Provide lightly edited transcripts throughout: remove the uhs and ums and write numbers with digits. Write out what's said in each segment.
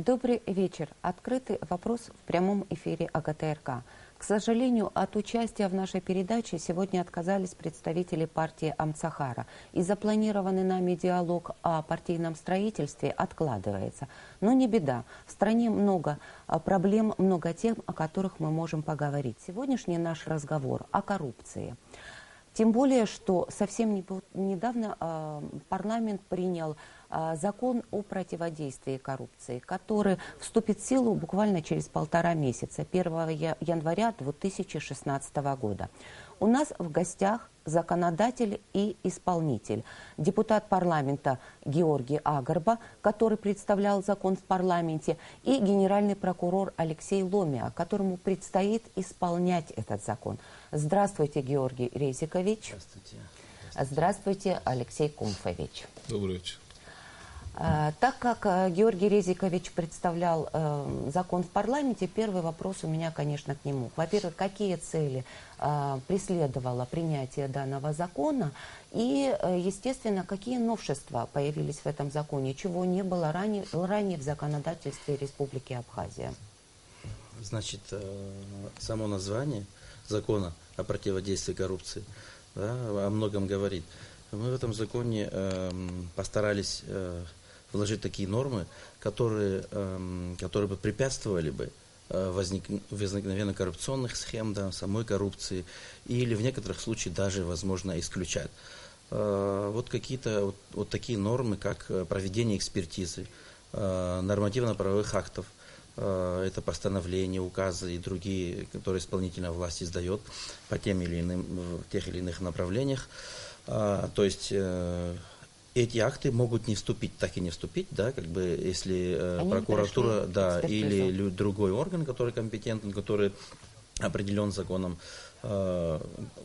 Добрый вечер. Открытый вопрос в прямом эфире АГТРК. К сожалению, от участия в нашей передаче сегодня отказались представители партии Амцахара. И запланированный нами диалог о партийном строительстве откладывается. Но не беда. В стране много проблем, много тем, о которых мы можем поговорить. Сегодняшний наш разговор о коррупции. Тем более, что совсем недавно парламент принял закон о противодействии коррупции, который вступит в силу буквально через 1,5 месяца, 1 января 2016 года. У нас в гостях законодатель и исполнитель. Депутат парламента Георгий Агарба, который представлял закон в парламенте, и генеральный прокурор Алексей Ломиа, которому предстоит исполнять этот закон. Здравствуйте, Георгий Резикович. Здравствуйте. Здравствуйте, Алексей Кумфович. Добрый вечер. Так как Георгий Резикович представлял закон в парламенте, первый вопрос у меня, конечно, к нему. Во-первых, какие цели преследовало принятие данного закона и, естественно, какие новшества появились в этом законе, чего не было ранее в законодательстве Республики Абхазия? Значит, само название закона о противодействии коррупции, да, о многом говорит. Мы в этом законе постарались вложить такие нормы, которые бы препятствовали бы возникновению коррупционных схем, да, самой коррупции, или в некоторых случаях даже, возможно, исключать. Вот какие-то вот такие нормы, как проведение экспертизы, нормативно-правовых актов, это постановления, указы и другие, которые исполнительная власть издает по тем или иным, в тех или иных направлениях. То есть эти акты могут не вступить, так и не вступить, да, как бы, если прокуратура, да, или другой орган, который компетентен, который определен законом,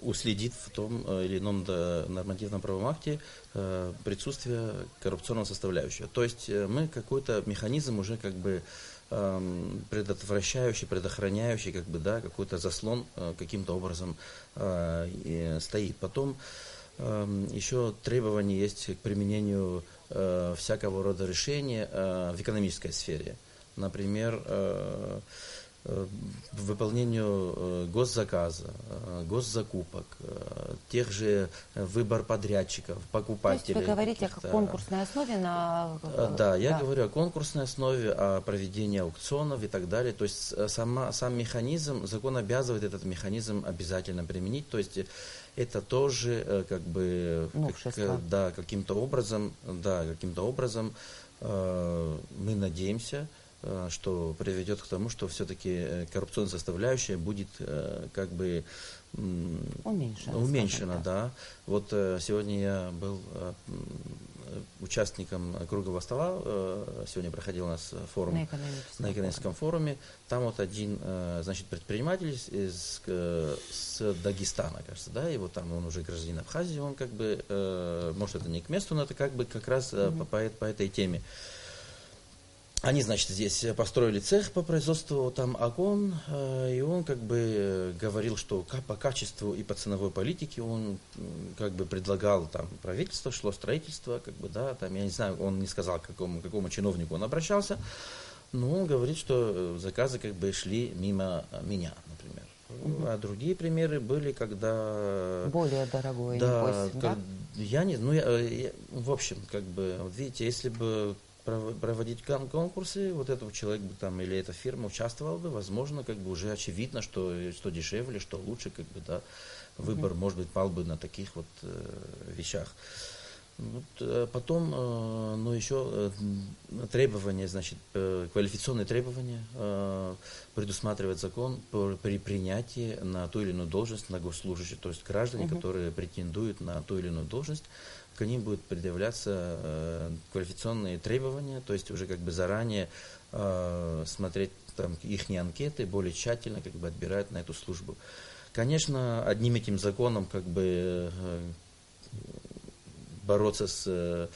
уследит в том или ином нормативно-правовом акте присутствие коррупционного составляющего. То есть мы какой-то механизм уже как бы предотвращающий, предохраняющий, как бы, да, какой-то заслон каким-то образом стоит. Потом еще требования есть к применению всякого рода решений в экономической сфере. Например, выполнению госзаказа, госзакупок, тех же выбор подрядчиков, покупателей. То есть вы говорите о конкурсной основе на... Да, я говорю о конкурсной основе, о проведении аукционов и так далее. То есть сам механизм, закон обязывает этот механизм обязательно применить. То есть это тоже как бы каким-то образом мы надеемся, что приведет к тому, что все-таки коррупционная составляющая будет как бы уменьшена, да. Вот сегодня я был участником круглого стола, сегодня проходил у нас форум на экономическом форуме. Там вот один, значит, предприниматель с Дагестана, кажется, да, и вот там он уже гражданин Абхазии, он как бы, может, это не к месту, но это как бы как раз по этой теме. Они, значит, здесь построили цех по производству там окон, и он как бы говорил, что по качеству и по ценовой политике он как бы предлагал там правительство, шло строительство, как бы, да, там, я не знаю, он не сказал, к какому чиновнику он обращался, но он говорит, что заказы как бы шли мимо меня, например. А другие примеры были, когда... Более дорогой, да, небось, да? Я не... в общем, как бы, вот видите, если бы проводить конкурсы, вот этот человек бы там или эта фирма участвовала бы, возможно, как бы уже очевидно, что дешевле, что лучше, как бы, да, выбор, может быть, пал бы на таких вот вещах. Вот, потом, ну, еще требования, значит, квалификационные требования предусматривает закон при принятии на ту или иную должность на госслужащих, то есть граждане, которые претендуют на ту или иную должность, к ним будут предъявляться квалификационные требования, то есть уже как бы заранее смотреть там их анкеты, более тщательно как бы отбирать на эту службу. Конечно, одним этим законом как бы бороться с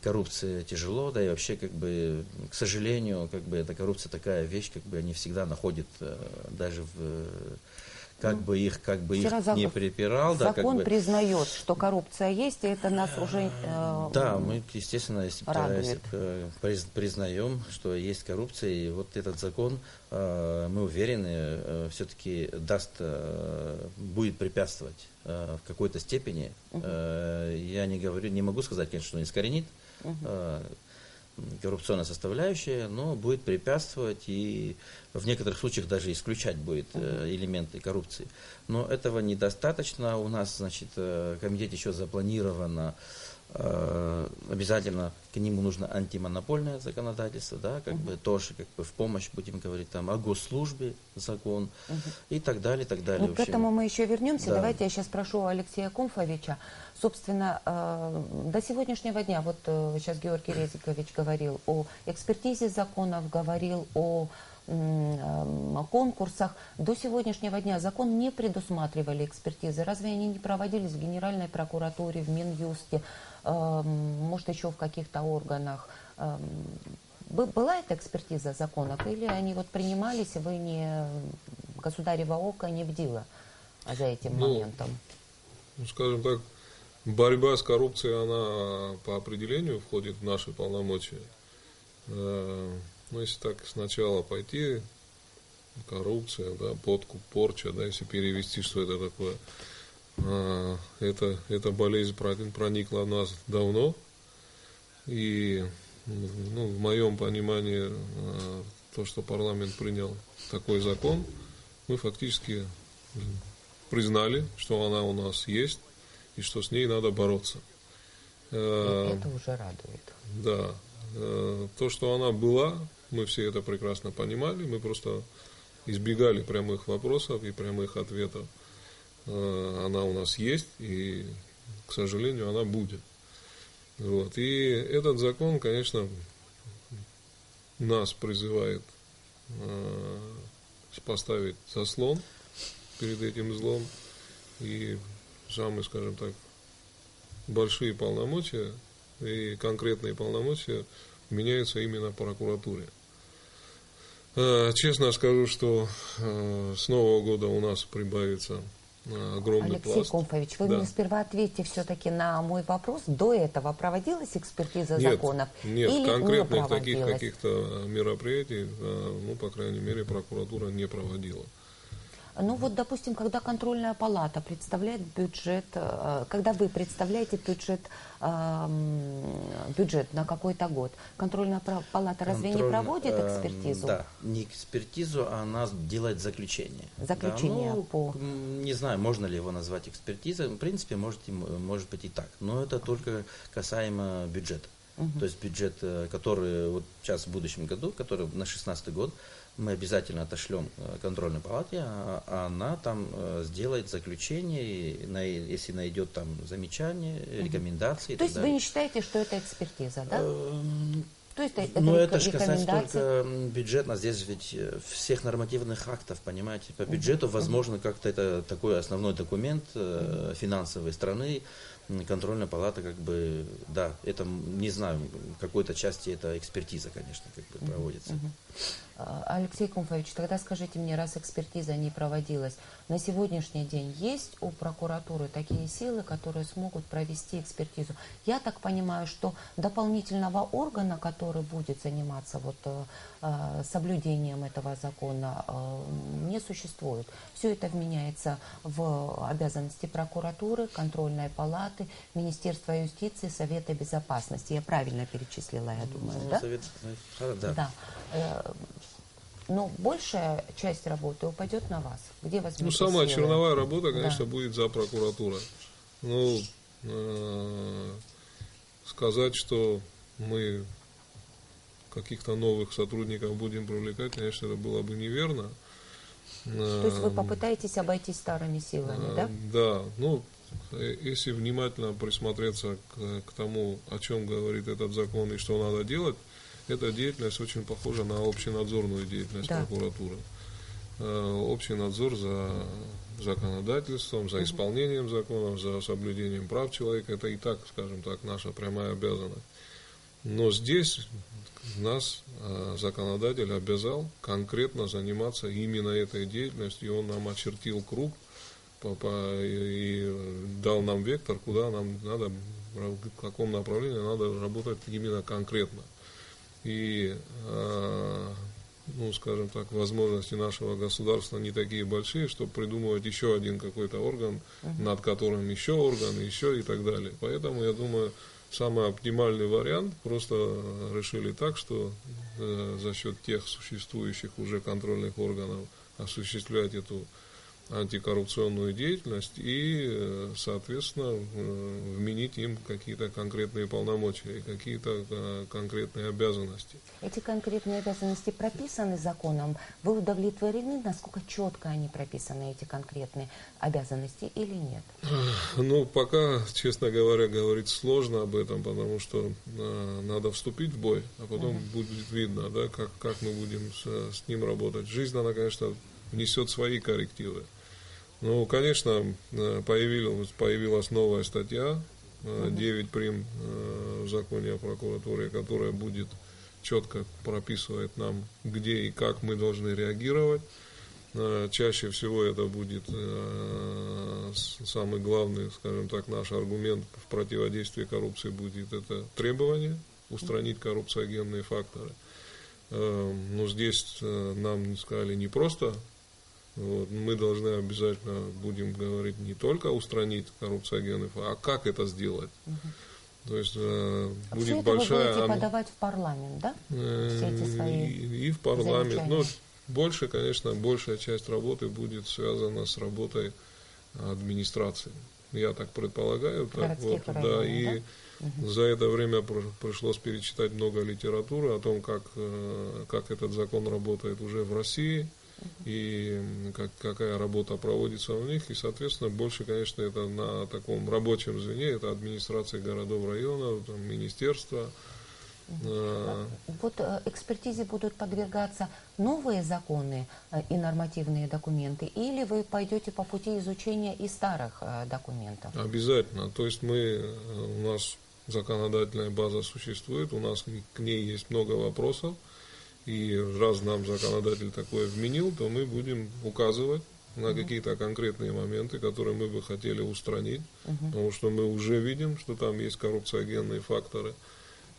коррупцией тяжело, да и вообще как бы, к сожалению, как бы эта коррупция такая вещь, как бы не всегда находит даже в как бы их не припирал. Закон да, признает, что коррупция есть, и это нас уже да, мы, естественно, радует. признаем, что есть коррупция, и вот этот закон, мы уверены, все-таки будет препятствовать в какой-то степени. Я не могу сказать, конечно, что он искоренит коррупционная составляющая, но будет препятствовать и в некоторых случаях даже исключать будет элементы коррупции. Но этого недостаточно. У нас, значит, в комитете еще запланировано обязательно к нему нужно антимонопольное законодательство, да, тоже в помощь, будем говорить, там, о госслужбе закон и так далее, так далее. Ну, к этому мы еще вернемся. Да. Давайте я сейчас прошу Алексея Кумфовича. Собственно, до сегодняшнего дня, вот сейчас Георгий Резикович говорил о экспертизе законов, говорил о конкурсах. До сегодняшнего дня закон не предусматривали экспертизы. Разве они не проводились в Генеральной прокуратуре, в Минюсте, может, еще в каких-то органах? Была эта экспертиза законов, или они вот принимались, и вы не государево око не бдило за этим моментом? Ну, скажем так, борьба с коррупцией, она по определению входит в наши полномочия. Ну, если так сначала пойти, коррупция, да, подкуп, порча, да, если перевести, что это такое, эта болезнь проникла в нас давно, и ну, в моем понимании то, что парламент принял такой закон, мы фактически признали, что она у нас есть, и что с ней надо бороться. Это уже радует. Да. То, что она была, мы все это прекрасно понимали, мы просто избегали прямых вопросов и прямых ответов. Она у нас есть, и, к сожалению, она будет. Вот. И этот закон, конечно, нас призывает поставить заслон перед этим злом, и самые, скажем так, большие полномочия и конкретные полномочия меняются именно в прокуратуре. Честно скажу, что с Нового года у нас прибавится огромный пласт. Алексей Кумфович, вы мне сперва ответьте все-таки на мой вопрос. До этого проводилась экспертиза законов? Нет, или конкретных не таких каких-то мероприятий, ну, по крайней мере, прокуратура не проводила. Ну вот, допустим, когда контрольная палата представляет бюджет, когда вы представляете бюджет на какой-то год, контрольная палата разве не проводит экспертизу? Да, не экспертизу, а она делает заключение. Заключение по... Не знаю, можно ли его назвать экспертизой. В принципе, может быть и так. Но это только касаемо бюджета. То есть бюджет, который вот сейчас в будущем году, который на 2016 год, мы обязательно отошлем контрольной палате, а она там сделает заключение, если найдет там замечания, рекомендации. То есть вы не считаете, что это экспертиза, да? То есть это же касается только бюджета, здесь ведь всех нормативных актов, понимаете, по бюджету, возможно, как-то это такой основной документ финансовой страны, контрольная палата, да, это, не знаю, в какой-то части это экспертиза, конечно, проводится. Алексей Кумфович, тогда скажите мне, раз экспертиза не проводилась, на сегодняшний день есть у прокуратуры такие силы, которые смогут провести экспертизу? Я так понимаю, что дополнительного органа, который будет заниматься соблюдением этого закона, не существует. Все это вменяется в обязанности прокуратуры, контрольной палаты, Министерства юстиции, Совета безопасности. Я правильно перечислила, я думаю, да? Да. Но большая часть работы упадет на вас. Где возьмете Ну, самая силы? черновая работа, конечно, будет за прокуратурой. Ну, сказать, что мы каких-то новых сотрудников будем привлекать, конечно, это было бы неверно. То есть вы попытаетесь обойтись старыми силами, да? Да. Ну, если внимательно присмотреться к тому, о чем говорит этот закон и что надо делать, эта деятельность очень похожа на общенадзорную деятельность прокуратуры. Общий надзор за законодательством, за исполнением законов, за соблюдением прав человека, это и так, скажем так, наша прямая обязанность. Но здесь нас законодатель обязал конкретно заниматься именно этой деятельностью, и он нам очертил круг и дал нам вектор, куда нам надо, в каком направлении надо работать именно конкретно. И, ну, скажем так, возможности нашего государства не такие большие, чтобы придумывать еще один какой-то орган, над которым еще орган, еще и так далее. Поэтому, я думаю, самый оптимальный вариант, просто решили так, что за счет тех существующих уже контрольных органов осуществлять эту антикоррупционную деятельность и, соответственно, вменить им какие-то конкретные полномочия и какие-то конкретные обязанности. Эти конкретные обязанности прописаны законом. Вы удовлетворены, насколько четко они прописаны, эти конкретные обязанности, или нет? Ну, пока, честно говоря, говорить сложно об этом, потому что надо вступить в бой, а потом будет видно, да, как мы будем с ним работать. Жизнь, она, конечно, внесет свои коррективы. Ну, конечно, появилась новая статья 9 прим в законе о прокуратуре, которая будет четко прописывать нам, где и как мы должны реагировать. Чаще всего это будет самый главный, скажем так, наш аргумент в противодействии коррупции будет это требование устранить коррупциогенные факторы. Но здесь нам сказали не просто. Вот, мы должны обязательно, будем говорить, не только устранить коррупциогенный, а как это сделать. То есть будет все это большая... вы будете подавать в парламент, да? Все эти свои и в парламент. замечания. Но больше, конечно, большая часть работы будет связана с работой администрации. Я так предполагаю. Так, вот, да, и за это время пришлось перечитать много литературы о том, как этот закон работает уже в России. И какая работа проводится у них, и, соответственно, больше, конечно, это на таком рабочем звене, это администрации городов, районов, там, министерства. Вот экспертизе будут подвергаться новые законы и нормативные документы, или вы пойдете по пути изучения и старых документов? Обязательно. То есть у нас законодательная база существует, у нас к ней есть много вопросов. И раз нам законодатель такое вменил, то мы будем указывать на какие-то конкретные моменты, которые мы бы хотели устранить, потому что мы уже видим, что там есть коррупциогенные факторы,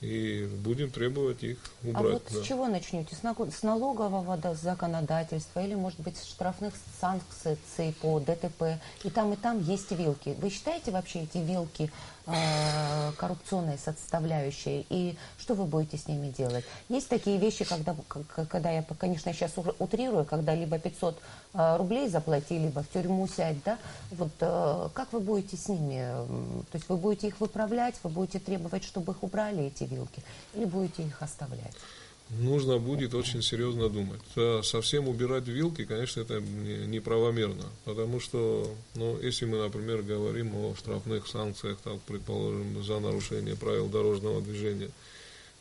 и будем требовать их убрать. А вот с чего начнете? С налогового законодательства или, может быть, с штрафных санкций по ДТП? И там есть вилки. Вы считаете вообще эти вилки коррупционной составляющей? И что вы будете с ними делать? Есть такие вещи, когда я, конечно, сейчас утрирую, когда либо 500 рублей заплати, либо в тюрьму сядь, да? Вот как вы будете с ними? То есть вы будете их выправлять, вы будете требовать, чтобы их убрали, эти вилки, или будете их оставлять? Нужно будет очень серьезно думать. Совсем убирать вилки, конечно, это неправомерно. Потому что, если мы, например, говорим о штрафных санкциях, так, предположим, за нарушение правил дорожного движения,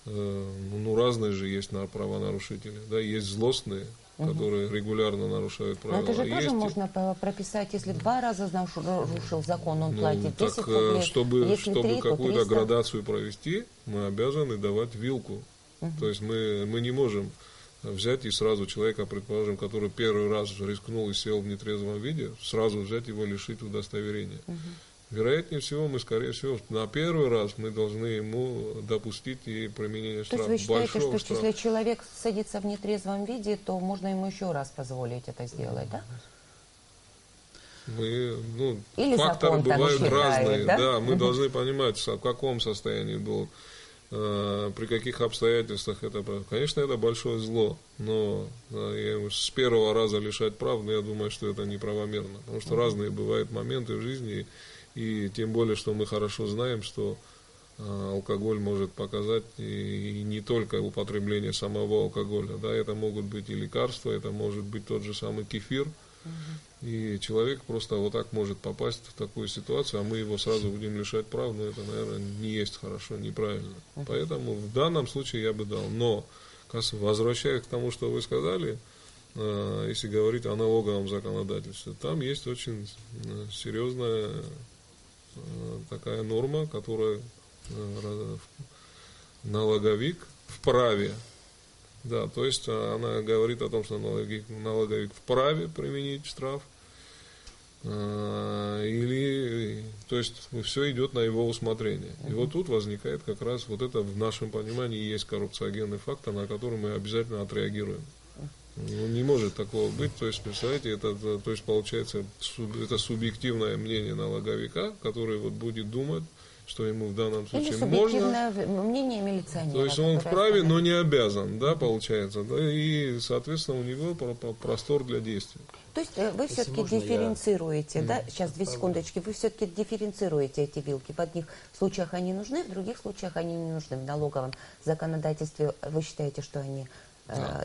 разные же есть правонарушители. Да, есть злостные, которые регулярно нарушают правила. Но это же тоже можно прописать, если 2 раза нарушил закон, он платит 10 рублей. Чтобы какую-то градацию провести, мы обязаны давать вилку. То есть мы не можем взять и сразу человека, предположим, который первый раз рискнул и сел в нетрезвом виде, сразу взять его, лишить удостоверения. Вероятнее всего, скорее всего, на первый раз мы должны ему допустить и применение штрафа. То есть вы считаете, что если человек садится в нетрезвом виде, то можно ему еще раз позволить это сделать, да? Факторы бывают разные. Да? Мы должны понимать, в каком состоянии был, при каких обстоятельствах это. Конечно, это большое зло, но с первого раза лишать прав, я думаю, что это неправомерно. Потому что разные бывают моменты в жизни, и тем более, что мы хорошо знаем, что алкоголь может показать и не только употребление самого алкоголя. Да, это могут быть и лекарства, это может быть тот же самый кефир. И человек просто вот так может попасть в такую ситуацию, а мы его сразу будем лишать прав, но это, наверное, не есть хорошо, неправильно. Поэтому в данном случае я бы дал. Но, возвращаясь к тому, что вы сказали, если говорить о налоговом законодательстве, там есть очень серьезная такая норма, которая налоговик вправе, да, то есть она говорит о том, что налоговик вправе применить штраф, или, то есть все идет на его усмотрение. И вот тут возникает как раз вот это в нашем понимании есть коррупциогенный фактор, на который мы обязательно отреагируем. Ну, не может такого быть, то есть, представляете, то есть получается, это субъективное мнение налоговика, который вот будет думать, что ему в данном случае или можно. Мнение милиционера. То есть он вправе, но не обязан, да, получается, да, и, соответственно, у него простор для действий. То есть вы все-таки дифференцируете, да? Сейчас 2 секундочки. Вы все-таки дифференцируете эти вилки. В одних случаях они нужны, в других случаях они не нужны. В налоговом законодательстве вы считаете, что они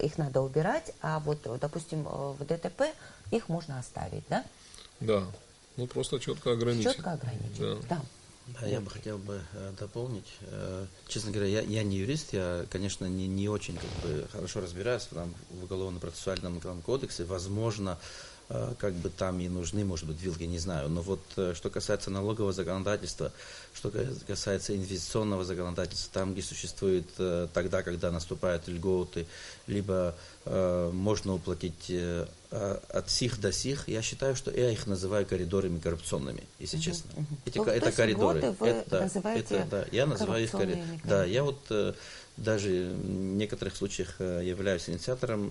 их надо убирать, а вот, допустим, в ДТП их можно оставить, да? Да, ну просто четко ограничить. Четко ограничить, да. Да, я бы хотел бы дополнить. Честно говоря, я не юрист, я, конечно, не очень хорошо разбираюсь в уголовно-процессуальном кодексе. Возможно, как бы там и нужны, может быть, вилки, не знаю. Но вот что касается налогового законодательства, что касается инвестиционного законодательства, там, где существует тогда, когда наступают льготы, либо можно уплатить от сих до сих, я считаю, что я их называю коридорами коррупционными, если честно. Это коридоры. Я называю их коридорами. Да, я вот даже в некоторых случаях являюсь инициатором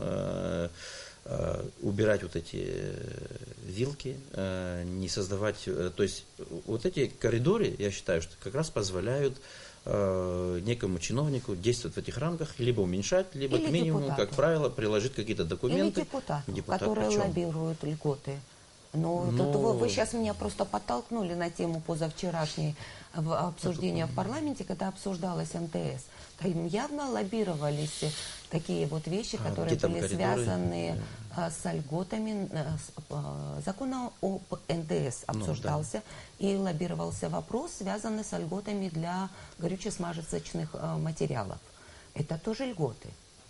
убирать вот эти вилки, не создавать, то есть вот эти коридоры, я считаю, что как раз позволяют некому чиновнику действовать в этих рамках, либо уменьшать, либо или к минимуму, депутату. как правило, приложить какие-то документы. Или депутату, которые лоббируют льготы. Тут вы сейчас меня просто подтолкнули на тему позавчерашней обсуждения в парламенте, когда обсуждалась НТС. Там явно лоббировались такие вот вещи, которые были связаны с льготами. Закон об НТС обсуждался, и лоббировался вопрос, связанный с льготами для горюче-смазочных материалов. Это тоже льготы.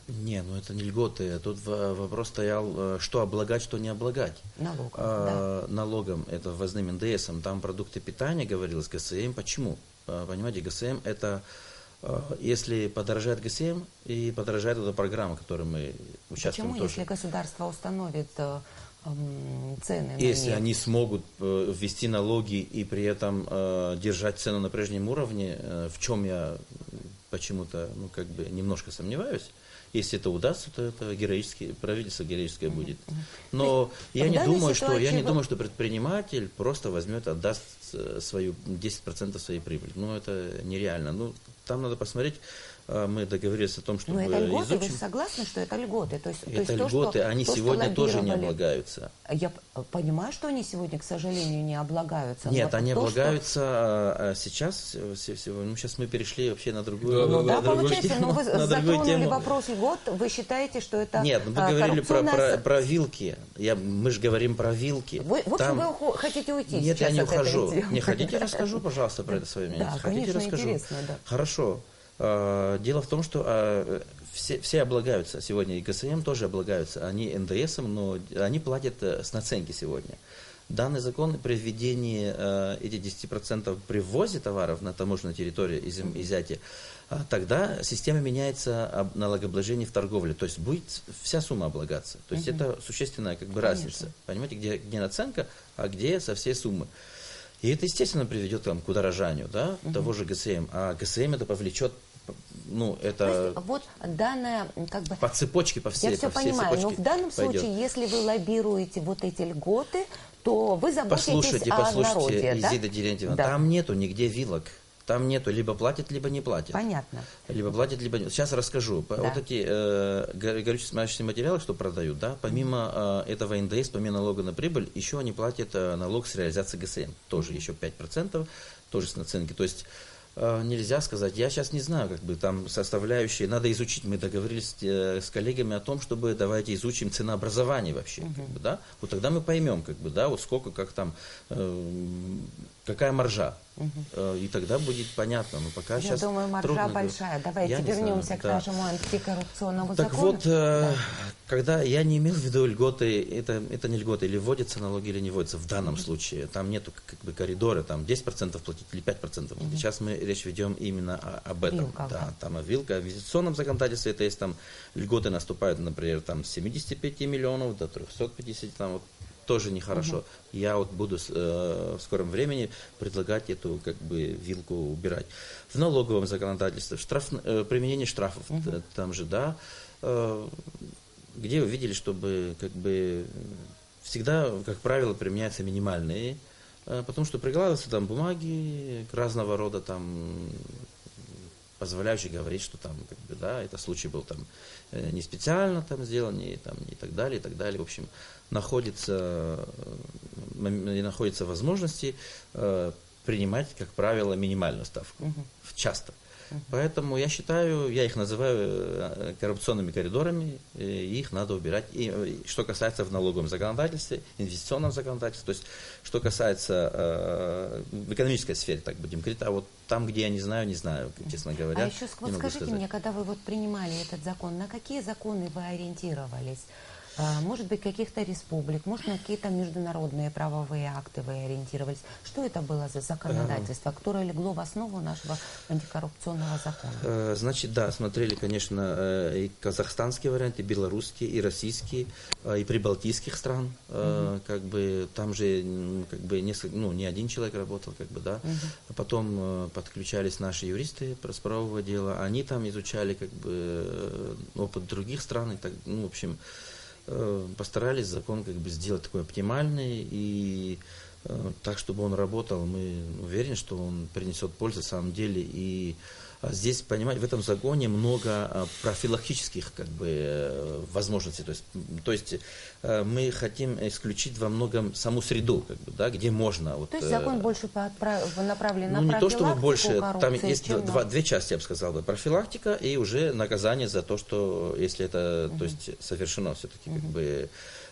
Не, ну это не льготы. Тут вопрос стоял, что облагать, что не облагать. Налогом, это ввозным НДСом. Там продукты питания, говорилось, ГСМ. Почему? Понимаете, ГСМ это, если подорожает ГСМ, и подорожает эта программа, в которой мы участвуем. Почему, тоже. Если государство установит цены на Если нефть? они смогут ввести налоги и при этом держать цену на прежнем уровне, в чем я почему-то, немножко сомневаюсь. Если это удастся, то это правительство героическое будет. Но я не думаю, что предприниматель просто возьмет, отдаст 10% своей прибыли. Это нереально. Там надо посмотреть. Мы договорились о том, что это льготы, вы согласны, что это льготы? Это льготы, они сегодня тоже не облагаются. Я понимаю, что они сегодня, к сожалению, не облагаются. Нет, они облагаются сейчас. Сейчас мы перешли вообще на другую получается, вы затронули вопрос льгот, вы считаете, что это Нет, мы говорили про вилки. Мы же говорим про вилки. В общем, вы хотите уйти сейчас. Нет, я не ухожу. Не хотите, расскажу, пожалуйста, про это свое мнение. Да, конечно, интересно. Хорошо. Дело в том, что все облагаются сегодня, и ГСМ тоже облагаются, они НДСом, но они платят с наценки сегодня. Данный закон при введении этих 10% при ввозе товаров на таможенную территорию изъятия, тогда система меняется налогообложение в торговле, то есть будет вся сумма облагаться. То есть это существенная разница. Понимаете, где наценка, а где со всей суммы. И это, естественно, приведет к удорожанию того же ГСМ. А ГСМ это повлечет, это вот данная, по цепочке, по всей цепочке. Я все понимаю, но в данном случае, если вы лоббируете вот эти льготы, то вы заботитесь о народе. Изида Дерентьевна, там нету нигде вилок. Там нету, либо платят, либо не платят. Понятно. Либо платят, либо нет. Сейчас расскажу. Вот эти горюче-смазочные материалы, что продают, помимо этого НДС, помимо налога на прибыль, еще они платят налог с реализации ГСМ. Тоже еще 5%, тоже с наценки. То есть нельзя сказать, я сейчас не знаю, там составляющие, надо изучить, мы договорились с коллегами о том, чтобы давайте изучим ценообразование вообще, вот тогда мы поймем, вот сколько, как там, какая маржа. И тогда будет понятно. Но пока Я думаю, маржа большая. Давайте вернемся к нашему антикоррупционному закону. Так вот, когда я не имел в виду льготы, это не льготы, или вводятся налоги, или не вводятся в данном случае. Там нету как бы коридора, там 10% платить или 5%. Сейчас мы речь ведем именно об этом. Там вилка. В инвестиционном законодательстве это есть там льготы наступают, например, там с 75 миллионов до 350, там вот тоже нехорошо. Я вот буду в скором времени предлагать эту как бы вилку убирать. В налоговом законодательстве применение штрафов там же, да, где вы видели, чтобы как бы всегда, как правило, применяются минимальные, потому что прикладываются там бумаги разного рода, там позволяющие говорить, что там, как бы, да, это случай был там не специально там сделан, и так далее, и так далее. В общем, находятся возможности принимать, как правило, минимальную ставку. Часто. Поэтому я считаю, я их называю коррупционными коридорами, и их надо убирать. И что касается в налоговом законодательстве, инвестиционном законодательстве, то есть что касается в экономической сфере, так будем говорить, а вот там, где я не знаю, честно говоря. А еще вот скажите мне, когда вы вот принимали этот закон, на какие законы вы ориентировались? Может быть, каких-то республик, может, на какие-то международные правовые акты вы ориентировались. Что это было за законодательство, которое легло в основу нашего антикоррупционного закона? Значит, да, смотрели, конечно, и казахстанские варианты, и белорусские, и российские, и прибалтийских стран. Как бы там же как бы не один человек работал, как бы, да. А потом подключались наши юристы с правового дела, они там изучали как бы опыт других стран, и так, в общем, постарались закон как бы сделать такой оптимальный и так, чтобы он работал. Мы уверены, что он принесет пользу на самом деле. И здесь, понимаете, в этом законе много профилактических как бы возможностей. То есть мы хотим исключить во многом саму среду, как бы, да, где можно. Вот, то есть закон больше направлен на профилактику не то, чтобы больше, коррупции, там есть две части, я бы сказал, профилактика и уже наказание за то, что если это то есть, совершено все-таки как бы.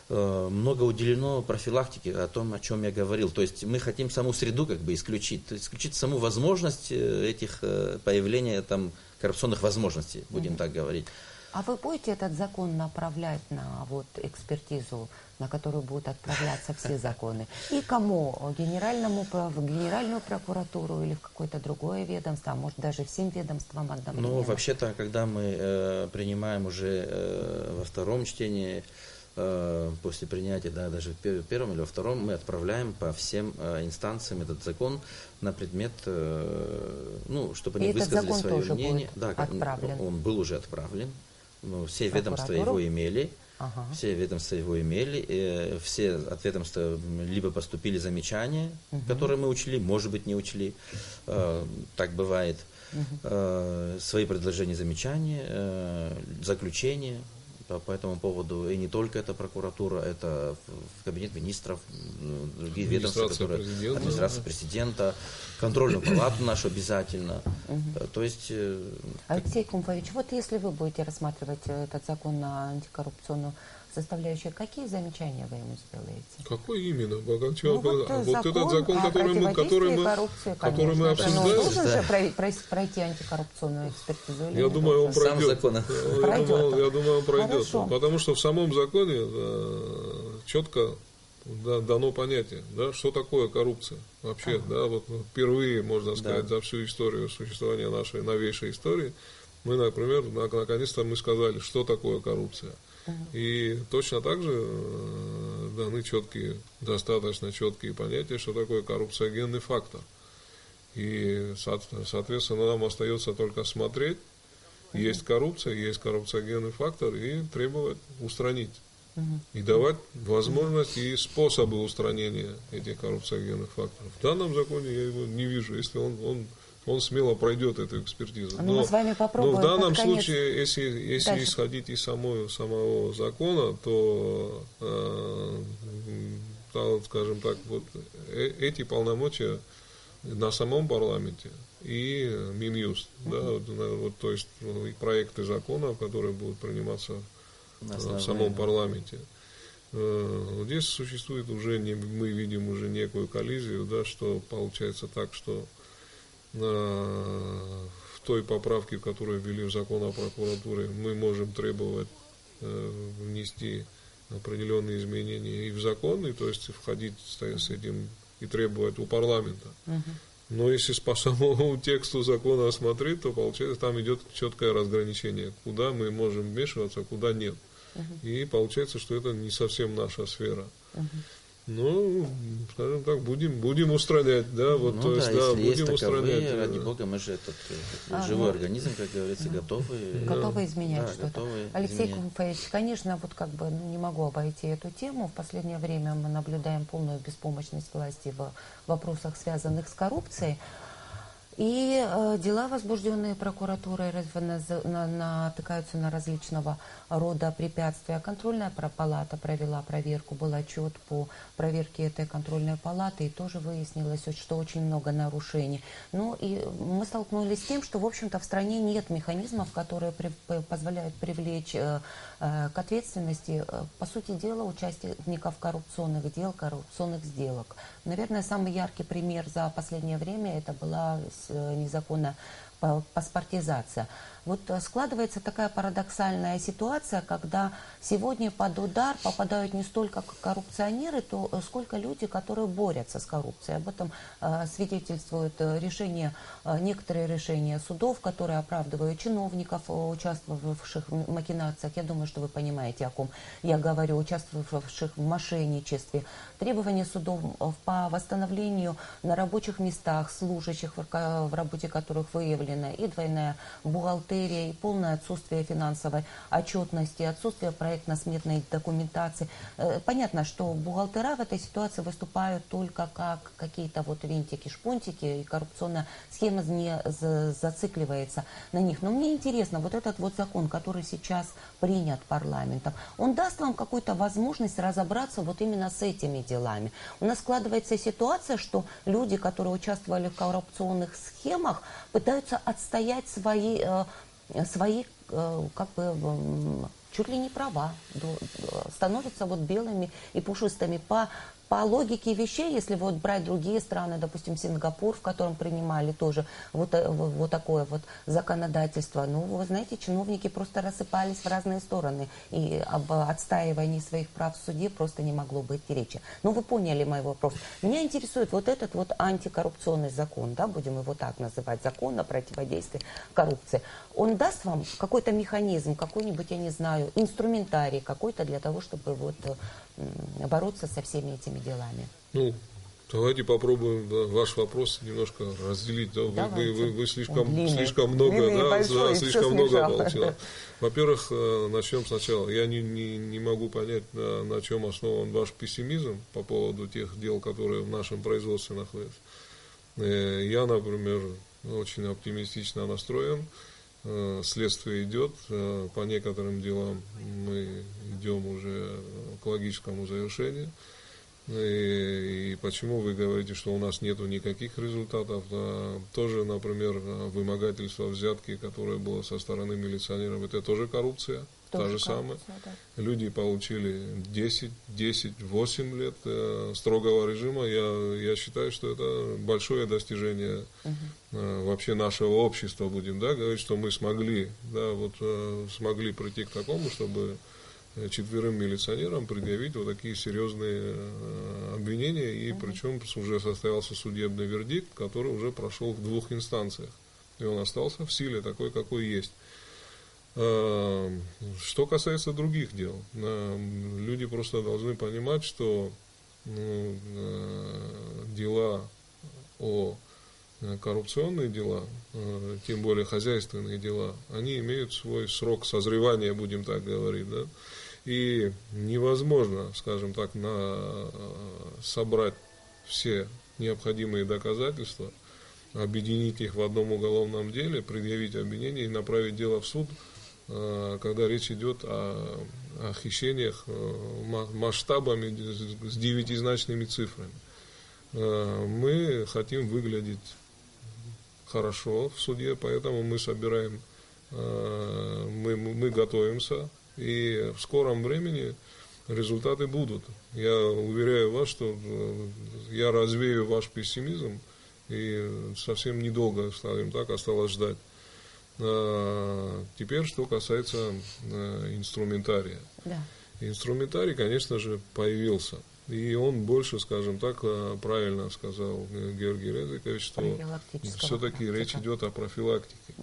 Много уделено профилактике о том, о чем я говорил. То есть мы хотим саму среду как бы исключить, то есть исключить саму возможность этих появления там коррупционных возможностей, будем так говорить. А вы будете этот закон направлять на вот экспертизу, на которую будут отправляться все законы? И кому? В Генеральную прокуратуру или в какое-то другое ведомство, а может даже всем ведомствам одновременно? Ну, вообще-то, когда мы принимаем уже во втором чтении, после принятия, да, даже в первом или во втором, мы отправляем по всем инстанциям этот закон на предмет, чтобы они высказали свое мнение. Да, отправлен. Он был уже отправлен. Все ведомства его имели. Все ведомства его имели. Все от ведомства либо поступили замечания, которые мы учли, может быть, не учли. Так бывает. Свои предложения, замечания, заключения по этому поводу, и не только это прокуратура, это в кабинет министров, другие ведомства, которые администрация президента, контрольную палату нашу обязательно. То есть... Алексей Кумфович, вот если вы будете рассматривать этот закон на антикоррупционную составляющую, какие замечания вы ему сделаете? Какой именно? Вот этот закон, который мы обсуждаем. Он должен же пройти антикоррупционную экспертизу? Я думаю, он пройдет. Я думаю, он пройдет. Хорошо. Потому что в самом законе четко дано понятие, да, что такое коррупция. Вообще, да, вот впервые, можно сказать, за всю историю существования нашей новейшей истории, мы, например, наконец-то мы сказали, что такое коррупция. И точно так же даны достаточно четкие понятия, что такое коррупциогенный фактор. И, соответственно, нам остается только смотреть, есть коррупция, есть коррупциогенный фактор, и требовать устранить. И давать возможность и способы устранения этих коррупциогенных факторов. В данном законе я его не вижу, если он смело пройдет эту экспертизу. Но в данном случае, если исходить из самого закона, то, скажем так, вот эти полномочия на самом парламенте и Минюст, то есть проекты закона, которые будут приниматься в самом парламенте. Здесь существует уже, мы видим уже некую коллизию, да, что получается так, что в той поправке, которую ввели в закон о прокуратуре, мы можем требовать внести определенные изменения и в закон, и то есть входить с этим и требовать у парламента. Но если по самому тексту закона смотреть, то получается там идет четкое разграничение, куда мы можем вмешиваться, куда нет. И получается, что это не совсем наша сфера. Ну, скажем так, будем устранять, да, вот, Ну то да, есть, если да, есть будем таковые, устранять. ради бога, мы же живой организм, как говорится, готовы изменять что-то. Готовы Алексей изменять. Кумфович, конечно, вот как бы не могу обойти эту тему. В последнее время мы наблюдаем полную беспомощность власти в вопросах, связанных с коррупцией. И дела, возбужденные прокуратурой, натыкаются на различного рода препятствия. Контрольная палата провела проверку, был отчет по проверке этой контрольной палаты, и тоже выяснилось, что очень много нарушений. Ну и мы столкнулись с тем, что, в общем-то, в стране нет механизмов, которые позволяют привлечь к ответственности, по сути дела, участников коррупционных дел, коррупционных сделок. Наверное, самый яркий пример за последнее время это была незаконная паспортизация. Вот складывается такая парадоксальная ситуация, когда сегодня под удар попадают не столько коррупционеры, сколько люди, которые борются с коррупцией. Об этом свидетельствуют некоторые решения судов, которые оправдывают чиновников, участвовавших в махинациях. Я думаю, что вы понимаете, о ком я говорю, участвовавших в мошенничестве. Требования судов по восстановлению на рабочих местах служащих, в работе которых выявлена и двойная бухгалтерия, и полное отсутствие финансовой отчетности, отсутствие проектно-сметной документации. Понятно, что бухгалтера в этой ситуации выступают только как какие-то вот винтики-шпунтики, и коррупционная схема не зацикливается на них. Но мне интересно, вот этот вот закон, который сейчас принят парламентом, он даст вам какую-то возможность разобраться вот именно с этими делами. У нас складывается ситуация, что люди, которые участвовали в коррупционных схемах, пытаются отстоять свои как бы чуть ли не права, становятся вот белыми и пушистыми. По логике вещей, если вот брать другие страны, допустим, Сингапур, в котором принимали тоже вот такое вот законодательство, ну, вы знаете, чиновники просто рассыпались в разные стороны, и об отстаивании своих прав в суде просто не могло быть речи. Ну, вы поняли мой вопрос. Меня интересует вот этот вот антикоррупционный закон, да, будем его так называть, закон о противодействии коррупции. Он даст вам какой-то механизм, какой-нибудь, я не знаю, инструментарий какой-то для того, чтобы вот бороться со всеми этими делами? Ну, давайте попробуем ваш вопрос немножко разделить. Да? Вы слишком много, слишком много получилось. Во-первых, начнем сначала. Я не могу понять, на чем основан ваш пессимизм по поводу тех дел, которые в нашем производстве находятся. Я, например, очень оптимистично настроен. Следствие идет. По некоторым делам мы идем уже к логическому завершению. И почему вы говорите, что у нас нет никаких результатов? Тоже, например, вымогательство взятки, которое было со стороны милиционеров, это тоже коррупция. Та же самая. Да. Люди получили 10-8 лет строгого режима. Я считаю, что это большое достижение вообще нашего общества, будем говорить, что мы смогли прийти к такому, чтобы 4 милиционерам предъявить вот такие серьезные обвинения, и причем уже состоялся судебный вердикт, который уже прошел в 2 инстанциях. И он остался в силе такой, какой есть. Что касается других дел, люди просто должны понимать, что коррупционные дела, тем более хозяйственные дела, они имеют свой срок созревания, будем так говорить, да? И невозможно, скажем так, собрать все необходимые доказательства, объединить их в одном уголовном деле, предъявить обвинение и направить дело в суд, когда речь идет о хищениях масштабами с 9-значными цифрами. Мы хотим выглядеть хорошо в суде, поэтому мы собираем, мы готовимся, и в скором времени результаты будут. Я уверяю вас, что я развею ваш пессимизм, и совсем недолго, скажем так, осталось ждать. Теперь, что касается инструментария. Да. Инструментарий, конечно же, появился. И он больше, скажем так, правильно сказал Георгий Резикович, что все-таки речь идет о профилактике.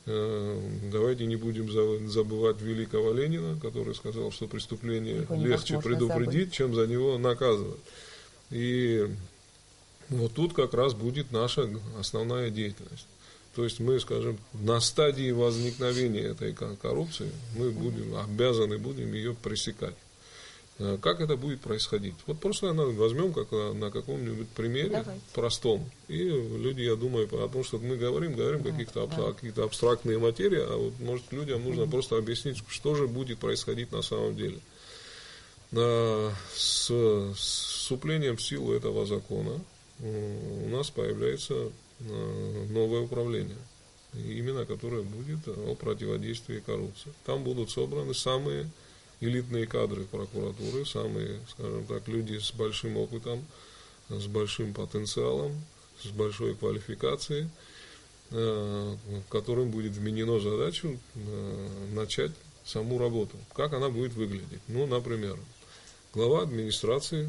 Давайте не будем забывать великого Ленина, который сказал, что преступление легче предупредить, чем за него наказывать. И вот тут как раз будет наша основная деятельность. То есть мы, скажем, на стадии возникновения этой коррупции мы обязаны будем ее пресекать. Как это будет происходить? Вот просто возьмем как на каком-нибудь примере простом. И люди, я думаю, потому что мы говорим какие-то абстрактные материи, а вот, может, людям нужно просто объяснить, что же будет происходить на самом деле. С вступлением в силу этого закона у нас появляется новое управление, именно которое будет о противодействии коррупции. Там будут собраны самые элитные кадры прокуратуры, самые, скажем так, люди с большим опытом, с большим потенциалом, с большой квалификацией, которым будет вменено задачу начать саму работу. Как она будет выглядеть? Ну, например, глава администрации,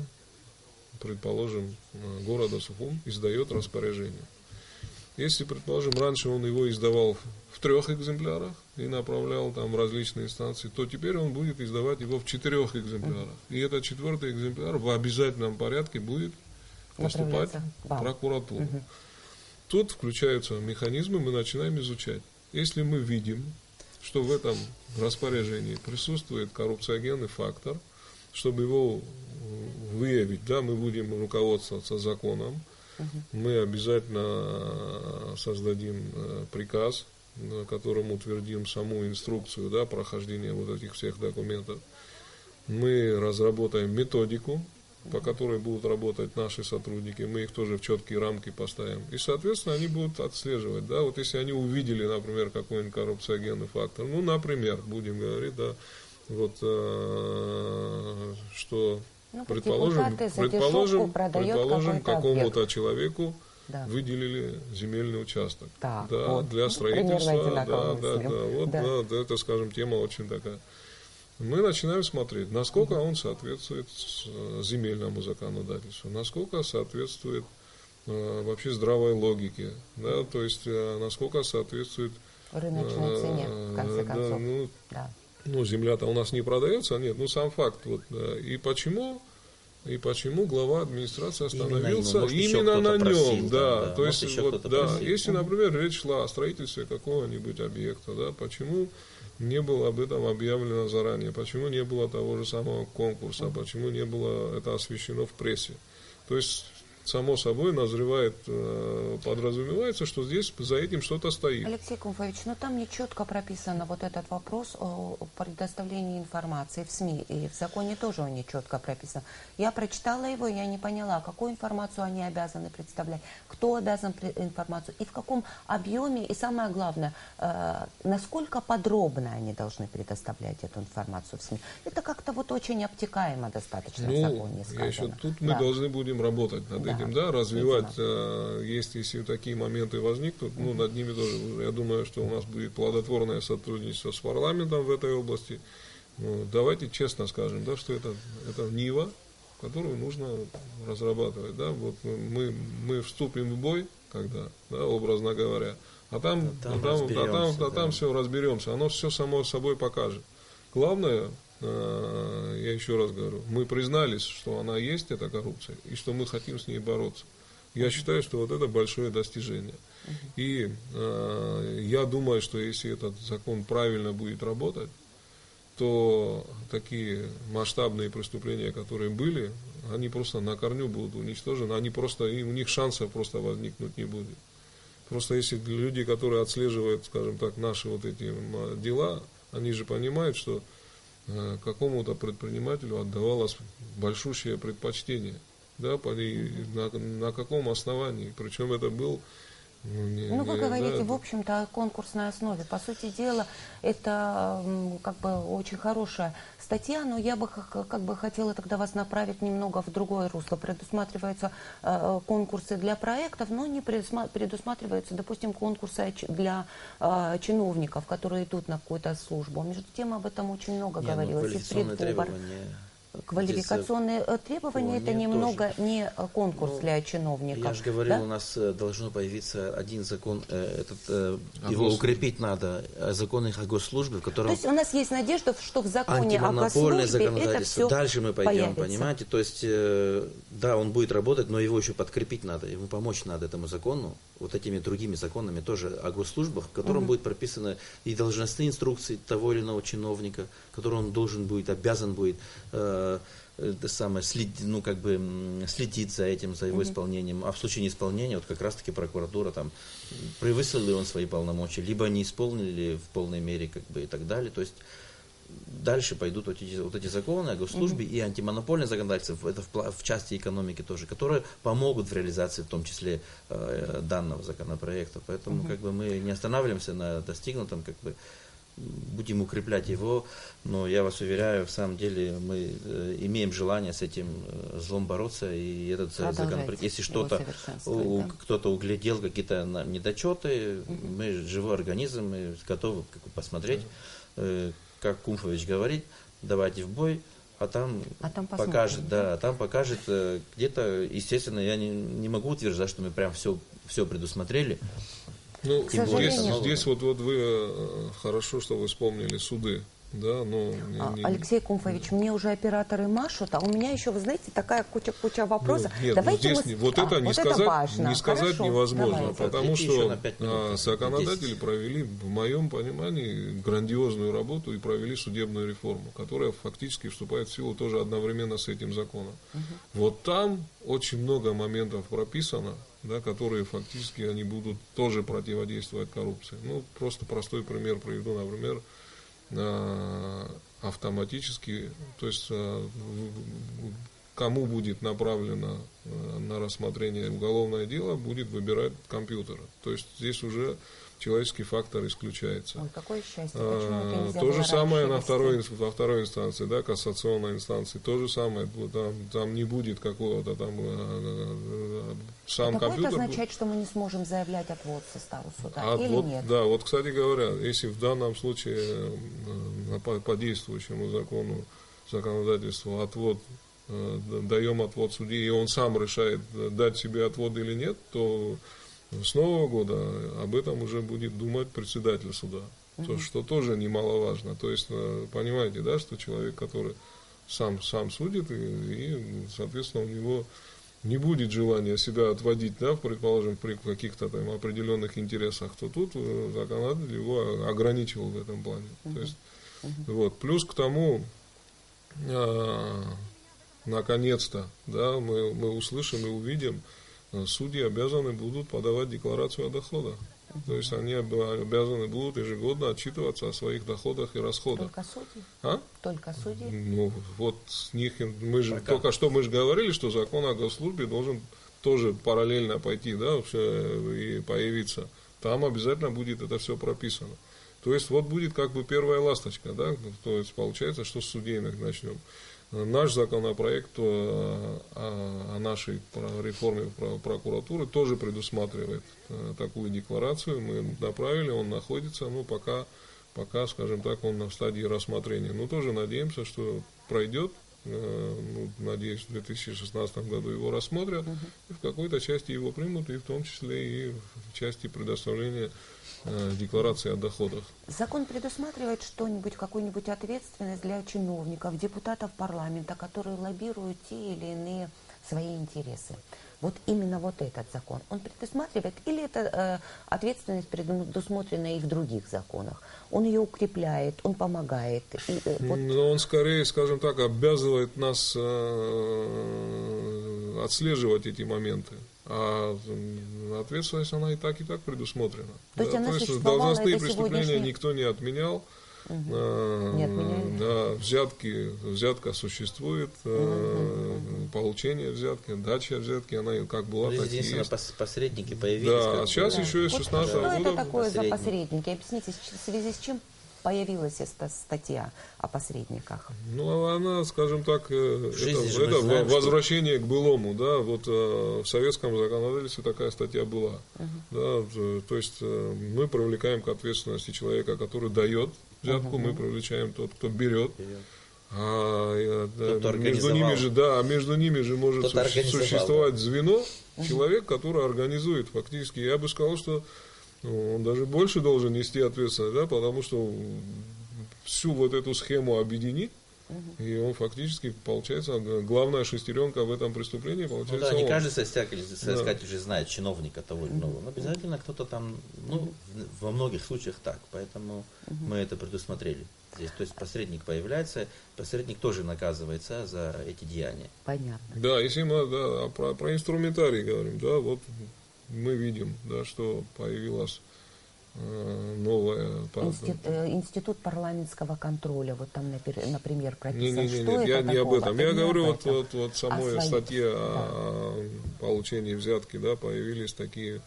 предположим, города Сухум, издает распоряжение. Если, предположим, раньше он его издавал в 3 экземплярах и направлял там в различные инстанции, то теперь он будет издавать его в 4 экземплярах. И этот 4-й экземпляр в обязательном порядке будет поступать в прокуратуру. Тут включаются механизмы, мы начинаем изучать. Если мы видим, что в этом распоряжении присутствует коррупциогенный фактор, чтобы его выявить, да, мы будем руководствоваться законом. Мы обязательно создадим приказ, которым утвердим саму инструкцию, да, прохождения вот этих всех документов. Мы разработаем методику, по которой будут работать наши сотрудники. Мы их тоже в четкие рамки поставим. И, соответственно, они будут отслеживать. Да, вот если они увидели, например, какой-нибудь коррупциогенный фактор, ну, например, будем говорить, да, вот, что... Предположим, какому-то человеку выделили земельный участок для строительства. Это, скажем, тема очень такая. Мы начинаем смотреть, насколько он соответствует земельному законодательству, насколько соответствует вообще здравой логике, да, то есть насколько соответствует рыночной цене, в конце концов. Ну, земля-то у нас не продается, нет, ну, сам факт. Вот, да. И почему глава администрации остановился именно на нем? Да, то есть, вот, да, если, например, речь шла о строительстве какого-нибудь объекта, да, почему не было об этом объявлено заранее, почему не было того же самого конкурса, почему не было это освещено в прессе? То есть, само собой назревает, подразумевается, что здесь за этим что-то стоит. Алексей Кумфович, но там не четко прописано вот этот вопрос о предоставлении информации в СМИ, и в законе тоже он не четко прописан. Я прочитала его, я не поняла, какую информацию они обязаны представлять, кто обязан информацию, и в каком объеме, и самое главное, насколько подробно они должны предоставлять эту информацию в СМИ. Это как-то вот очень обтекаемо достаточно в законе сказано. Тут мы должны будем работать над этим. Развивать, если такие моменты возникнут, ну, над ними тоже, я думаю, что у нас будет плодотворное сотрудничество с парламентом в этой области. Ну, давайте честно скажем, да, что это нива, которую нужно разрабатывать. Да, вот мы вступим в бой, когда, да, образно говоря, а там все разберемся, оно все само собой покажет. Главное, я еще раз говорю, мы признались, что она есть, эта коррупция, и что мы хотим с ней бороться. Я считаю, что вот это большое достижение. И я думаю, что если этот закон правильно будет работать, то такие масштабные преступления, которые были, они просто на корню будут уничтожены, у них шансов просто возникнуть не будет. Просто если люди, которые отслеживают, скажем так, наши вот эти дела, они же понимают, что какому-то предпринимателю отдавалось большущее предпочтение, да, на каком основании, причем это был Вы говорите, в общем-то, о конкурсной основе. По сути дела, это как бы очень хорошая статья, но я бы как бы хотела тогда вас направить немного в другое русло. Предусматриваются конкурсы для проектов, но не предусматриваются, допустим, конкурсы для чиновников, которые идут на какую-то службу. Между тем, об этом очень много говорилось. Квалификационные требования это немного тоже не конкурс для чиновников. Я же говорил, да? У нас должно появиться один закон, его укрепить надо, закон о госслужбе, в котором... То есть у нас есть надежда, что в законе о госслужбе это все дальше мы пойдем, появится. Понимаете? То есть, да, он будет работать, но его еще подкрепить надо, ему помочь надо этому закону, вот этими другими законами тоже о госслужбах, в котором будет прописаны и должностные инструкции того или иного чиновника, который он должен будет, обязан будет следить за этим, за его исполнением. А в случае неисполнения, вот как раз-таки прокуратура там превысил ли он свои полномочия, либо не исполнили в полной мере, как бы, и так далее. То есть дальше пойдут вот эти законы о госслужбе и антимонопольное законодательство, это в части экономики тоже, которые помогут в реализации, в том числе, данного законопроекта. Поэтому как бы мы не останавливаемся на достигнутом, как бы будем укреплять его, но я вас уверяю, в самом деле мы имеем желание с этим злом бороться, и этот законопроект, если кто-то углядел какие-то недочеты, мы живой организм, мы готовы посмотреть, как Кумфович говорит, давайте в бой, а там покажет, покажет где-то, естественно, я не могу утверждать, что мы прям все предусмотрели. Ну, здесь вот вы хорошо, что вы вспомнили суды. Да, но Алексей Кумфович, мне уже операторы машут, а у меня еще, вы знаете, такая куча вопросов. Нет, давайте здесь не сказать невозможно, давайте. Потому что законодатели провели, в моем понимании, грандиозную работу и провели судебную реформу, которая фактически вступает в силу тоже одновременно с этим законом. Вот там очень много моментов прописано, да, которые фактически они будут тоже противодействовать коррупции. Ну, просто простой пример приведу, например, автоматически, то есть кому будет направлено на рассмотрение уголовное дело, будет выбирать компьютер. То есть здесь уже человеческий фактор исключается. Ой, какое счастье. Почему это нельзя то же самое во второй инстанции, да, кассационной инстанции, то же самое, там не будет какого-то там сам компьютер. Это означает, что мы не сможем заявлять отвод в состав суда, или нет? Да, вот, кстати говоря, если в данном случае по действующему законодательству даем отвод судье, и он сам решает, дать себе отвод или нет, то с Нового года об этом уже будет думать председатель суда, что тоже немаловажно. То есть, понимаете, да, что человек, который сам судит, и, соответственно, у него не будет желания себя отводить, да, предположим, при каких-то там определенных интересах, то тут законодатель его ограничивал в этом плане. То есть, вот. Плюс к тому, наконец-то, да, мы услышим и увидим, судьи обязаны будут подавать декларацию о доходах. То есть они обязаны будут ежегодно отчитываться о своих доходах и расходах. Только судьи? Только судьи? Ну, вот с них только что мы же говорили, что закон о госслужбе должен тоже параллельно пойти, да, и появиться. Там обязательно будет это все прописано. То есть вот будет как бы первая ласточка, да, то есть получается, что с судейных начнем. Наш законопроект о нашей реформе прокуратуры тоже предусматривает такую декларацию. Мы направили, он находится, ну, пока, скажем так, он на стадии рассмотрения. Но тоже надеемся, что пройдет. Надеюсь, в 2016 году его рассмотрят, и в какой-то части его примут, и в том числе и в части предоставления декларации о доходах. Закон предусматривает что-нибудь, какую-нибудь ответственность для чиновников, депутатов парламента, которые лоббируют те или иные свои интересы? Вот именно вот этот закон, он предусматривает, или это ответственность предусмотрена и в других законах? Он ее укрепляет, он помогает? Но он скорее, скажем так, обязывает нас отслеживать эти моменты. А ответственность, она и так предусмотрена. То есть, должностные преступления никто не отменял. Не отменяли? Да, взятка существует, получение взятки, дача взятки, она как была, так и Единственное, есть. посредники появились. Да, а сейчас еще из 16 Что года... это такое за посредники. посредники? Объясните, в связи с чем появилась эта статья о посредниках? Ну, она, скажем так, жизни же мы это знаем, возвращение к былому, да, вот в советском законодательстве такая статья была, да, то есть мы привлекаем к ответственности человека, который дает взятку, мы привлечаем тот, кто берет, между ними же может существовать звено, человек, который организует фактически, я бы сказал, что он даже больше должен нести ответственность, да, потому что всю вот эту схему объединить, и он фактически, получается, главная шестеренка в этом преступлении, получается, не он. каждый соискатель же знает чиновника того или иного. Но обязательно кто-то там, во многих случаях так, поэтому мы это предусмотрели. Здесь, то есть посредник появляется, посредник тоже наказывается за эти деяния. Понятно. Да, если мы про инструментарий говорим, да, вот мы видим, да, что появилась новая... Институт парламентского контроля, вот там, например, прописано, Нет, что я это не об такого? этом. Я говорю вот вот самой статье о получении взятки, да, появились такие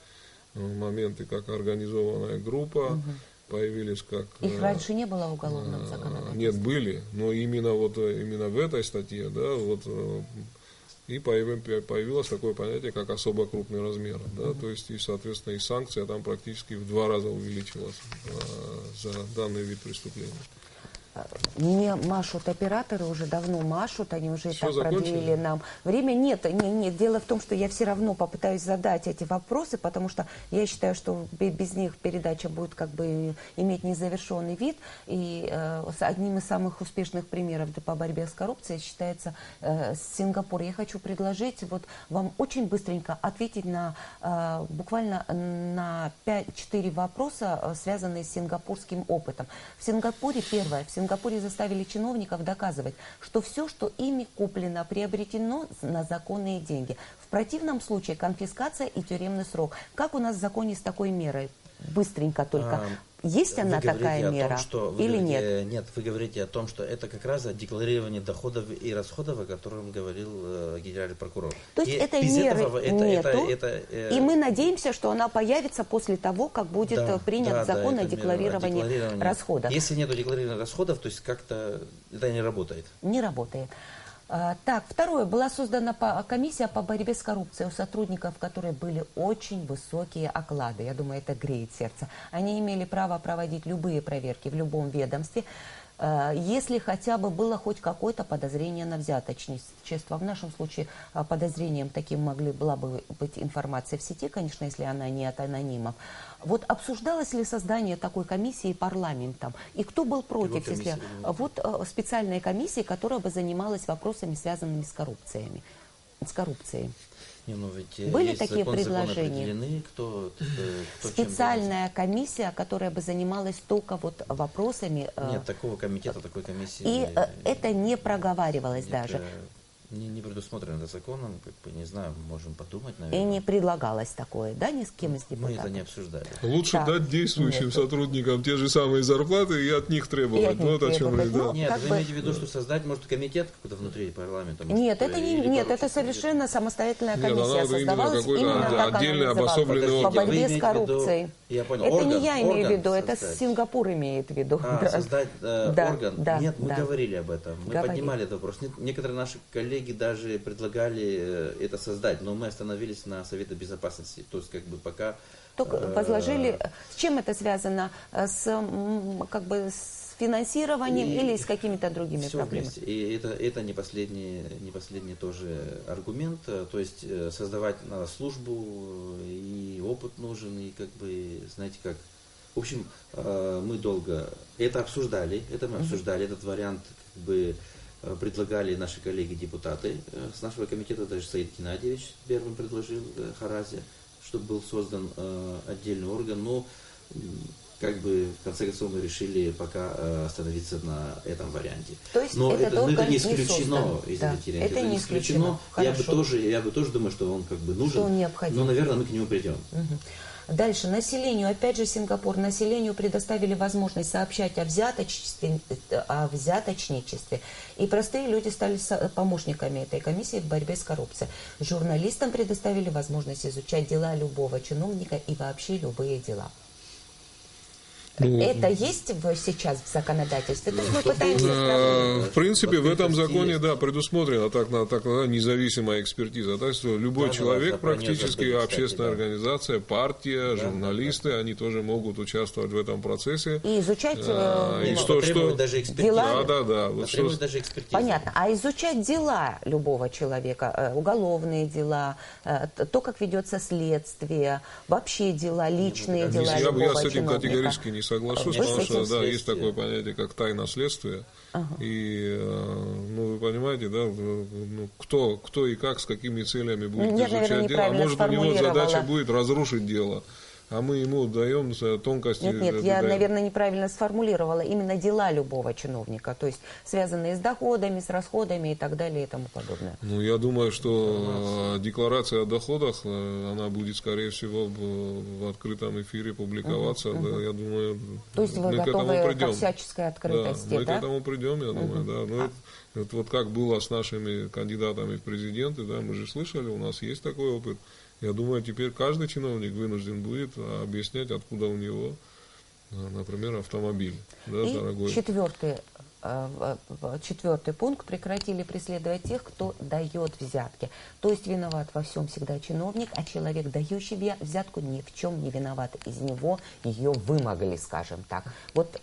моменты, как организованная группа, появились как... Их раньше не было в уголовном законодательстве? Нет, были, но именно в этой статье, да, вот... И появилось такое понятие, как особо крупный размер. Да? То есть, и, соответственно, и санкция там практически в 2 раза увеличилась за данный вид преступления. Мне машут операторы, уже давно машут, они уже Все, так продлили нам время. Нет, дело в том, что я все равно попытаюсь задать эти вопросы, потому что я считаю, что без них передача будет как бы иметь незавершенный вид. И одним из самых успешных примеров по борьбе с коррупцией считается Сингапур. Я хочу предложить вот вам очень быстренько ответить на буквально на 5-4 вопроса, связанные с сингапурским опытом. В Сингапуре первое. В Сингапуре заставили чиновников доказывать, что все, что ими куплено, приобретено на законные деньги. В противном случае конфискация и тюремный срок. Как у нас в законе с такой мерой? Быстренько только. Есть она такая мера или нет? Нет, вы говорите о том, что это как раз декларирование доходов и расходов, о котором говорил генеральный прокурор. То есть этой меры нету, и мы надеемся, что она появится после того, как будет принят закон о декларировании расходов. Если нет декларирования расходов, то есть как-то это не работает. Не работает. Так, второе. Была создана комиссия по борьбе с коррупцией, у сотрудников которой были очень высокие оклады. Я думаю, это греет сердце. Они имели право проводить любые проверки в любом ведомстве, если хотя бы было хоть какое-то подозрение на взяточничество. В нашем случае подозрением таким была бы быть информация в сети, конечно, если она не от анонимов. Вот обсуждалось ли создание такой комиссии парламентом? И кто был против, если... Вот специальной комиссии, которая бы занималась вопросами, связанными с коррупцией. Были такие предложения? Специальная комиссия, которая бы занималась только вот вопросами... Нет, такого комитета, такой комиссии... И это не проговаривалось даже. Не предусмотрено это законом, как бы, не знаю, можем подумать, наверное. И не предлагалось такое, да, ни с кем из депутатов? Мы это не обсуждали. Лучше дать действующим сотрудникам те же самые зарплаты и от них требовать. Вот о чем речь. Нет, вы имеете в виду, что создать может комитет какой-то внутри парламента? Нет, это совершенно самостоятельная комиссия создавалась именно как отдельный она называлась, по борьбе с коррупцией. Я понял. Это не я имею в виду, это Сингапур имеет в виду. Создать орган? Нет, мы да. говорили об этом, мы поднимали этот вопрос. Некоторые наши коллеги даже предлагали это создать, но мы остановились на Совете Безопасности, то есть как бы пока... Только возложили, с чем это связано? С финансированием или с какими-то другими проблемами? Вместе. И это не последний тоже аргумент, то есть создавать надо службу, и опыт нужен, и как бы, знаете как... В общем, мы долго это обсуждали, этот вариант как бы предлагали наши коллеги-депутаты с нашего комитета, даже Саид Геннадьевич первым предложил Харазе, чтобы был создан отдельный орган, но как бы в конце концов мы решили пока остановиться на этом варианте. То есть но это не исключено, это не исключено. Я бы тоже думаю, что он как бы нужен, но, наверное, мы к нему придем. Дальше, населению, опять же, Сингапур, населению предоставили возможность сообщать о взяточничестве, и простые люди стали помощниками этой комиссии в борьбе с коррупцией. Журналистам предоставили возможность изучать дела любого чиновника и вообще любые дела. Это есть сейчас в законодательстве? То есть мы пытаемся... В принципе, в этом законе, да, предусмотрена так независимая экспертиза. То есть любой человек, практически общественная организация, партия, журналисты, они тоже могут участвовать в этом процессе. И изучать дела. Понятно. А изучать дела любого человека, уголовные дела, то, как ведется следствие, вообще дела, личные дела любого Я с этим чиновника. категорически не соглашусь, потому что да, есть такое понятие, как тайна следствия. И, ну, вы понимаете, да, ну, кто и как, с какими целями будет изучать дело. А может, у него задача будет разрушить дело, а мы ему даем тонкости. Нет, я, наверное, неправильно сформулировала. Именно дела любого чиновника, то есть связанные с доходами, с расходами и так далее и тому подобное. Ну, я думаю, что декларация о доходах, она будет, скорее всего, в открытом эфире публиковаться. Да, я думаю, то есть вы готовы ко всяческой открытости, да? Мы к этому придем, я думаю, да. Ну, вот как было с нашими кандидатами в президенты, да, мы же слышали, у нас есть такой опыт. Я думаю, теперь каждый чиновник вынужден будет объяснять, откуда у него, например, автомобиль. Да, и дорогой. Четвертый пункт: прекратили преследовать тех, кто дает взятки. То есть виноват во всем всегда чиновник, а человек, дающий взятку, ни в чем не виноват. Из него ее вымогли, скажем так. Вот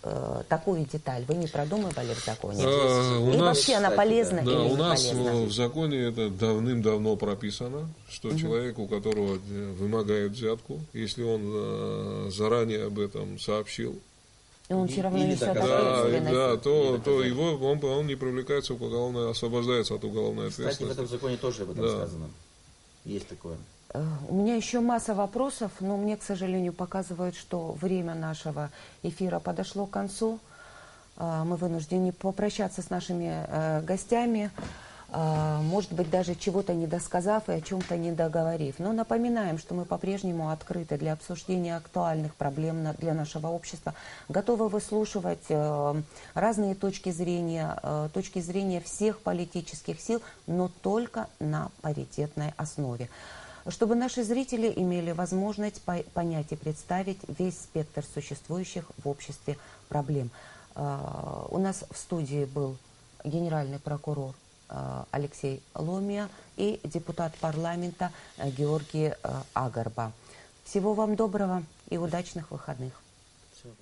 такую деталь вы не продумывали в законе? И вообще она полезна или не полезна? У нас в законе это давным-давно прописано, что человек, у которого вымогают взятку, если он заранее об этом сообщил, и он все равно несет ответственность. Да, то его, он не привлекается в уголовное, освобождается от уголовной ответственности. Кстати, в этом законе тоже об этом сказано. Есть такое. У меня еще масса вопросов, но мне, к сожалению, показывают, что время нашего эфира подошло к концу. Мы вынуждены попрощаться с нашими гостями. Может быть, даже чего-то не досказав и о чем-то не договорив. Но напоминаем, что мы по-прежнему открыты для обсуждения актуальных проблем для нашего общества, готовы выслушивать разные точки зрения всех политических сил, но только на паритетной основе. Чтобы наши зрители имели возможность понять и представить весь спектр существующих в обществе проблем. У нас в студии был генеральный прокурор Алексей Ломия и депутат парламента Георгий Агарба. Всего вам доброго и удачных выходных. Всего.